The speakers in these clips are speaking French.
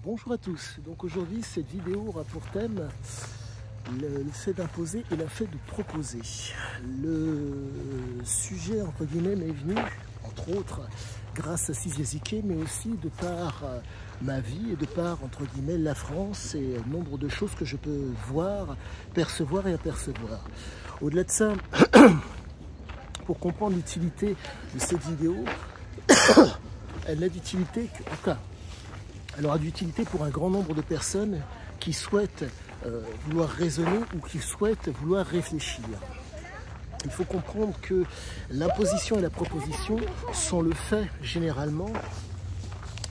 Bonjour à tous, donc aujourd'hui cette vidéo aura pour thème le fait d'imposer et le fait de proposer. Le sujet entre guillemets m'est venu, entre autres, grâce à Siziazike, mais aussi de par ma vie et de par entre guillemets la France et nombre de choses que je peux voir, percevoir et apercevoir. Au-delà de ça, pour comprendre l'utilité de cette vidéo, elle n'a d'utilité qu'en cas. Elle aura d'utilité pour un grand nombre de personnes qui souhaitent vouloir raisonner ou qui souhaitent vouloir réfléchir. Il faut comprendre que l'imposition et la proposition sont le fait généralement,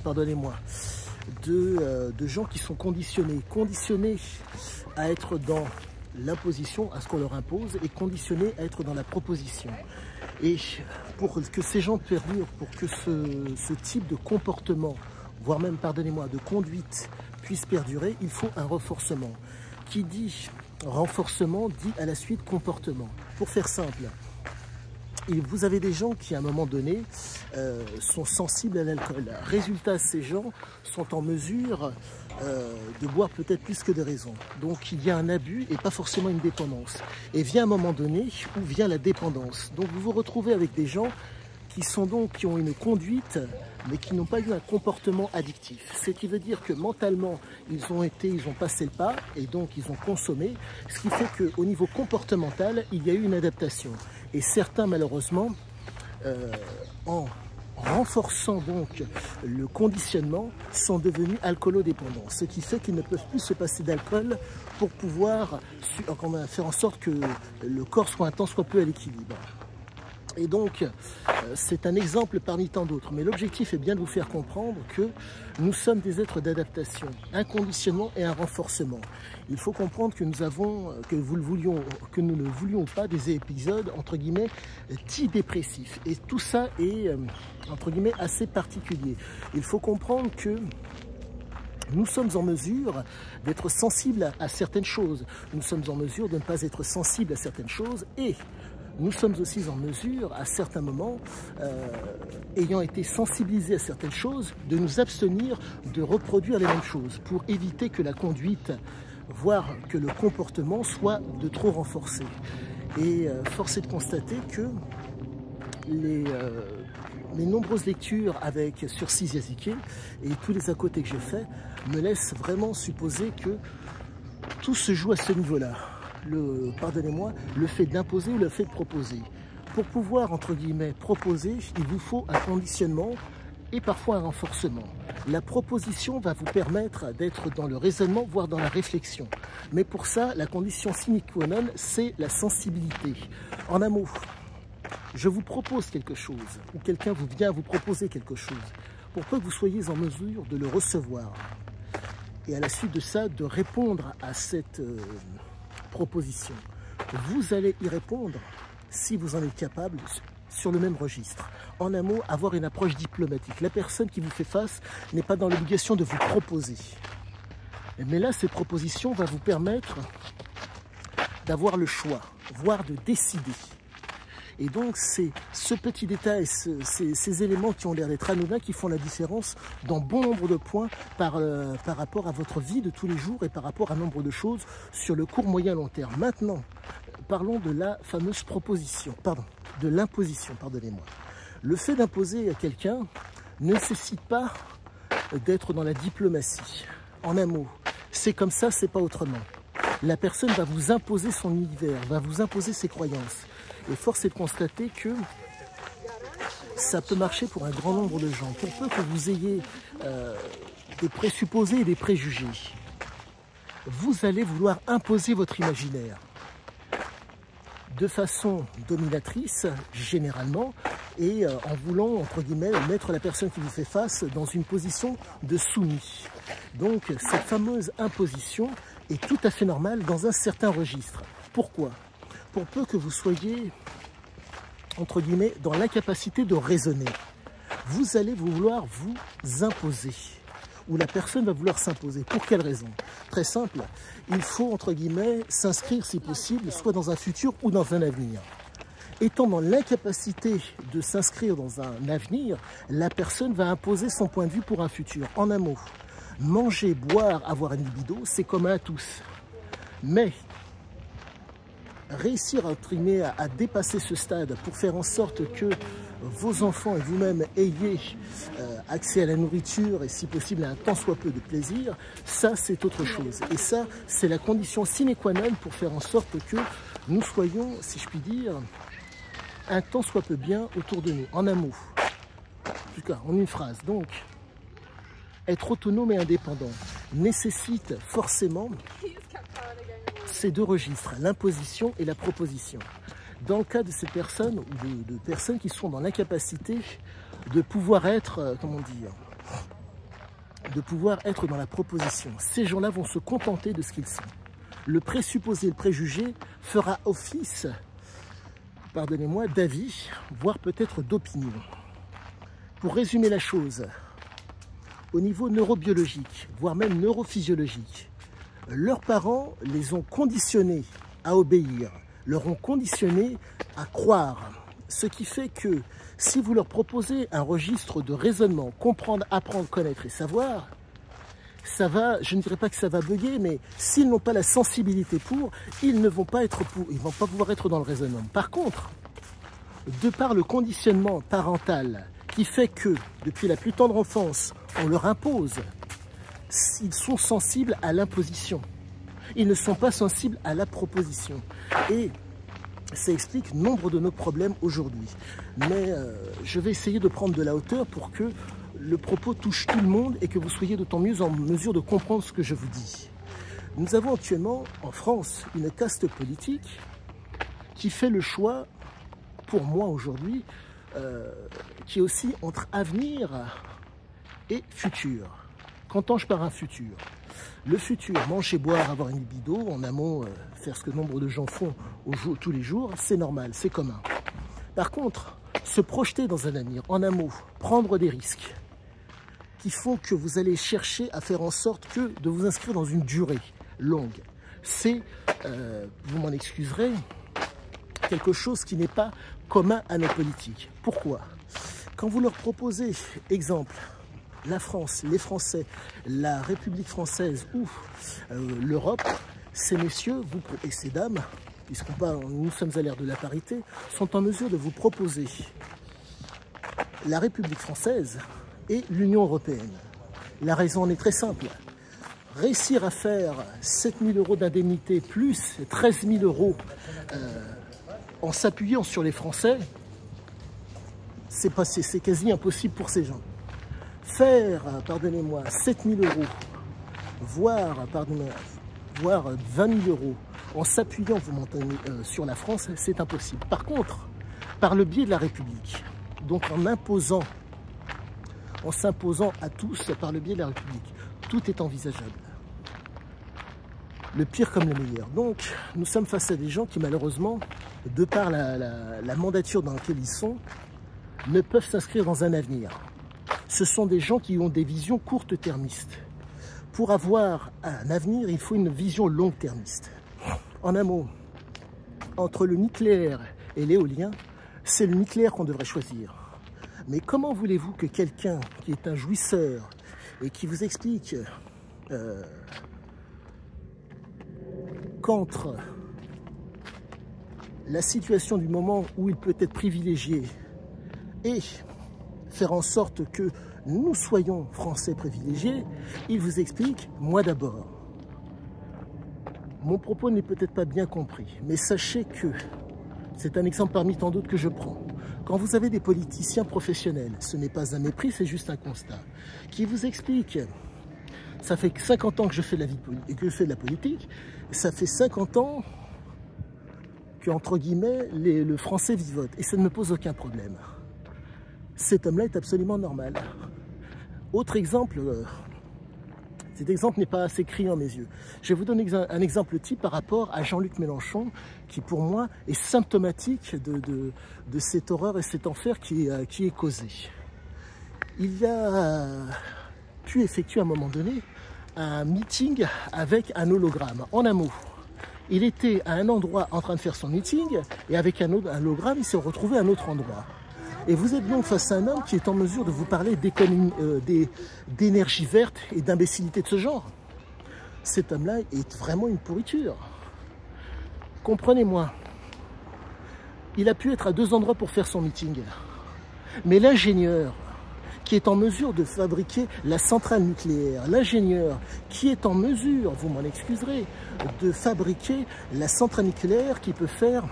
pardonnez-moi, de gens qui sont conditionnés à être dans l'imposition, à ce qu'on leur impose, et conditionnés à être dans la proposition. Et pour que ces gens perdurent, pour que ce type de comportement, voire même, pardonnez-moi, de conduite puisse perdurer, il faut un renforcement. Qui dit renforcement dit à la suite comportement. Pour faire simple, vous avez des gens qui à un moment donné sont sensibles à l'alcool. Résultat, ces gens sont en mesure de boire peut-être plus que de raison. Donc il y a un abus et pas forcément une dépendance. Et vient un moment donné où vient la dépendance. Donc vous vous retrouvez avec des gens qui ont une conduite mais qui n'ont pas eu un comportement addictif. Ce qui veut dire que mentalement, ils ont passé le pas et donc ils ont consommé, ce qui fait qu'au niveau comportemental, il y a eu une adaptation. Et certains, malheureusement, en renforçant donc le conditionnement, sont devenus alcoolodépendants. Ce qui fait qu'ils ne peuvent plus se passer d'alcool pour pouvoir faire en sorte que le corps soit un tant soit peu à l'équilibre. Et donc, c'est un exemple parmi tant d'autres. Mais l'objectif est bien de vous faire comprendre que nous sommes des êtres d'adaptation, un conditionnement et un renforcement. Il faut comprendre que nous avons, que nous ne voulions pas, des épisodes, entre guillemets, dits dépressifs. Et tout ça est, entre guillemets, assez particulier. Il faut comprendre que nous sommes en mesure d'être sensibles à certaines choses. Nous sommes en mesure de ne pas être sensibles à certaines choses et nous sommes aussi en mesure, à certains moments, ayant été sensibilisés à certaines choses, de nous abstenir de reproduire les mêmes choses pour éviter que la conduite, voire que le comportement soit de trop renforcé. Et force est de constater que les nombreuses lectures sur Siziazike et tous les à côté que j'ai faits me laissent vraiment supposer que tout se joue à ce niveau-là. Pardonnez-moi, le fait d'imposer ou le fait de proposer. Pour pouvoir, entre guillemets, proposer, il vous faut un conditionnement et parfois un renforcement. La proposition va vous permettre d'être dans le raisonnement, voire dans la réflexion. Mais pour ça, la condition sine qua non, c'est la sensibilité. En un mot, je vous propose quelque chose, ou quelqu'un vient vous proposer quelque chose, pour peu que vous soyez en mesure de le recevoir. Et à la suite de ça, de répondre à cette proposition. Vous allez y répondre, si vous en êtes capable, sur le même registre. En un mot, avoir une approche diplomatique. La personne qui vous fait face n'est pas dans l'obligation de vous proposer. Mais là, cette proposition va vous permettre d'avoir le choix, voire de décider. Et donc, c'est ce petit détail, ces éléments qui ont l'air d'être anodins qui font la différence dans bon nombre de points par rapport à votre vie de tous les jours et par rapport à un nombre de choses sur le court, moyen, long terme. Maintenant, parlons de la fameuse proposition, de l'imposition, pardonnez-moi. Le fait d'imposer à quelqu'un ne nécessite pas d'être dans la diplomatie. En un mot, c'est comme ça, c'est pas autrement. La personne va vous imposer son univers, va vous imposer ses croyances. Et force est de constater que ça peut marcher pour un grand nombre de gens. Pour peu que vous ayez des présupposés et des préjugés, vous allez vouloir imposer votre imaginaire de façon dominatrice, généralement, et en voulant, entre guillemets, mettre la personne qui vous fait face dans une position de soumis. Donc, cette fameuse imposition est tout à fait normale dans un certain registre. Pourquoi ? Pour peu que vous soyez, entre guillemets, dans l'incapacité de raisonner, vous allez vouloir vous imposer, ou la personne va vouloir s'imposer. Pour quelle raison? Très simple, il faut, entre guillemets, s'inscrire, si possible, soit dans un futur ou dans un avenir. Étant dans l'incapacité de s'inscrire dans un avenir, la personne va imposer son point de vue pour un futur. En un mot, Manger, boire, avoir une libido, c'est commun à tous. Mais réussir à dépasser ce stade pour faire en sorte que vos enfants et vous-même ayez accès à la nourriture et si possible à un tant soit peu de plaisir, ça c'est autre chose. Et ça c'est la condition sine qua non pour faire en sorte que nous soyons, si je puis dire, un tant soit peu bien autour de nous, en un mot. En tout cas, en une phrase. Donc, être autonome et indépendant nécessite forcément ces deux registres, l'imposition et la proposition. Dans le cas de ces personnes, ou de personnes qui sont dans l'incapacité de pouvoir être, comment dire, de pouvoir être dans la proposition, ces gens-là vont se contenter de ce qu'ils sont. Le présupposé, le préjugé fera office, pardonnez-moi, d'avis, voire peut-être d'opinion. Pour résumer la chose, au niveau neurobiologique, voire même neurophysiologique, leurs parents les ont conditionnés à obéir, leur ont conditionné à croire. Ce qui fait que si vous leur proposez un registre de raisonnement, comprendre, apprendre, connaître et savoir, ça va, je ne dirais pas que ça va bugger, mais s'ils n'ont pas la sensibilité pour, ils ne vont pas être pour, ils vont pas pouvoir être dans le raisonnement. Par contre, de par le conditionnement parental qui fait que, depuis la plus tendre enfance, on leur impose, ils sont sensibles à l'imposition. Ils ne sont pas sensibles à la proposition. Et ça explique nombre de nos problèmes aujourd'hui. Mais je vais essayer de prendre de la hauteur pour que le propos touche tout le monde et que vous soyez d'autant mieux en mesure de comprendre ce que je vous dis. Nous avons actuellement en France une caste politique qui fait le choix, pour moi aujourd'hui, qui est aussi entre avenir et futur. Qu'entends-je par un futur? Le futur, manger, boire, avoir une libido, en amont, faire ce que nombre de gens font tous les jours, c'est normal, c'est commun. Par contre, se projeter dans un avenir, en un mot, prendre des risques qui font que vous allez chercher à faire en sorte que de vous inscrire dans une durée longue, c'est, vous m'en excuserez, quelque chose qui n'est pas commun à nos politiques. Pourquoi? Quand vous leur proposez, exemple, la France, les Français, la République française ou l'Europe, ces messieurs et ces dames, puisqu'on parle, nous sommes à l'ère de la parité, sont en mesure de vous proposer la République française et l'Union européenne. La raison en est très simple. Réussir à faire 7 000 € d'indemnité plus 13 000 € en s'appuyant sur les Français, c'est quasi impossible pour ces gens. Faire, pardonnez-moi, 7 000 €, voire 20 000 € en s'appuyant sur la France, c'est impossible. Par contre, par le biais de la République, donc en s'imposant à tous par le biais de la République, tout est envisageable. Le pire comme le meilleur. Donc, nous sommes face à des gens qui, malheureusement, de par la mandature dans laquelle ils sont, ne peuvent s'inscrire dans un avenir. Ce sont des gens qui ont des visions court-termistes. Pour avoir un avenir, il faut une vision long-termiste. En un mot, entre le nucléaire et l'éolien, c'est le nucléaire qu'on devrait choisir. Mais comment voulez-vous que quelqu'un qui est un jouisseur et qui vous explique qu'entre la situation du moment où il peut être privilégié et faire en sorte que nous soyons Français privilégiés, il vous explique, moi d'abord. Mon propos n'est peut-être pas bien compris, mais sachez que c'est un exemple parmi tant d'autres que je prends. Quand vous avez des politiciens professionnels, ce n'est pas un mépris, c'est juste un constat, qui vous explique, ça fait 50 ans que je fais de la politique, ça fait 50 ans que, entre guillemets, le français vivote, et ça ne me pose aucun problème. Cet homme-là est absolument normal. Autre exemple, cet exemple n'est pas assez criant à mes yeux. Je vais vous donner un exemple type par rapport à Jean-Luc Mélenchon, qui pour moi est symptomatique de cette horreur et cet enfer qui est causé. Il a pu effectuer à un moment donné un meeting avec un hologramme. En un mot, il était à un endroit en train de faire son meeting et avec un hologramme, il s'est retrouvé à un autre endroit. Et vous êtes donc face à un homme qui est en mesure de vous parler d'énergie verte et d'imbécilité de ce genre. Cet homme-là est vraiment une pourriture. Comprenez-moi. Il a pu être à 2 endroits pour faire son meeting. Mais l'ingénieur qui est en mesure de fabriquer la centrale nucléaire, l'ingénieur qui est en mesure, vous m'en excuserez, de fabriquer la centrale nucléaire qui peut faire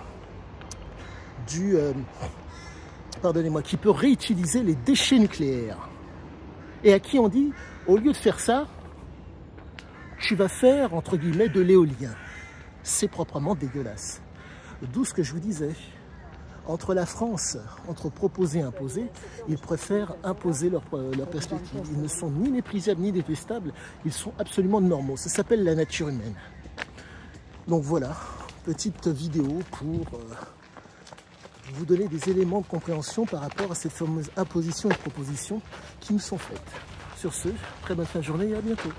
pardonnez-moi, qui peut réutiliser les déchets nucléaires. Et à qui on dit, au lieu de faire ça, tu vas faire, entre guillemets, de l'éolien. C'est proprement dégueulasse. D'où ce que je vous disais. Entre la France, entre proposer et imposer, ils préfèrent imposer leur perspective. Ils ne sont ni méprisables ni détestables, ils sont absolument normaux. Ça s'appelle la nature humaine. Donc voilà, petite vidéo pour vous donner des éléments de compréhension par rapport à cette fameuse imposition et proposition qui nous sont faites. Sur ce, très bonne fin de journée et à bientôt.